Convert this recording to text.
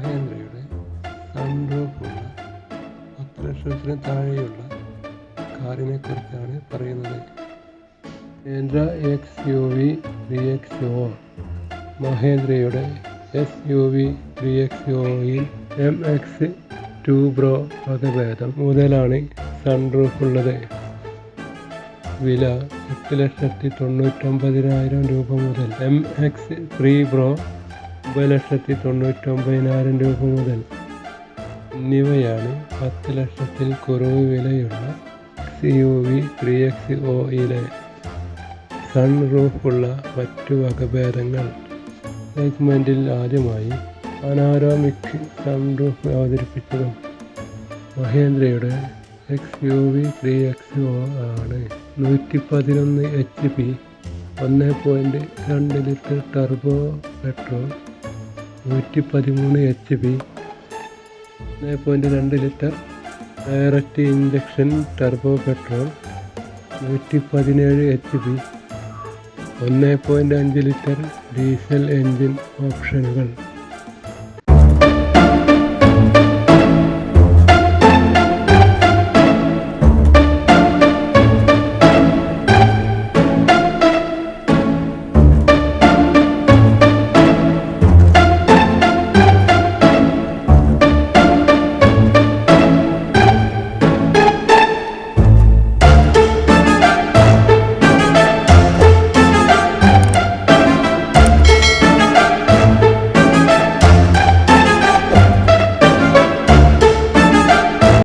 മഹേന്ദ്രയുടെ സൺറൂഫുള്ള 10 ലക്ഷത്തിന് താഴെയുള്ള കാറിനെ കുറിച്ചാണ് പറയുന്നത്. Mahendra XUV 3XO. മഹേന്ദ്രയുടെ SUV 3XOയിൽ MX2 Pro വകഭേദം മുതലാണ് സൺറൂഫുള്ളത്. വില 8,99,000 രൂപ മുതൽ. MX3 Pro 9,99,000 രൂപ മുതൽ എന്നിവയാണ് 10 ലക്ഷത്തിൽ കുറവ് വിലയുള്ള XUV 3XOയിലെ സൺറൂഫുള്ള മറ്റു വകഭേദങ്ങൾ. സെഗ്മെന്റിൽ ആദ്യമായി പനോരാമിക് സൺറൂഫ് അവതരിപ്പിച്ചതും മഹേന്ദ്രയുടെ XUV 3XO ആണ്. 111 HP 1.2 litre turbo petrol, 113 HP 1.2 litre direct injection turbo petrol, 117 HP 1.5 litre diesel engine ഓപ്ഷനുകൾ.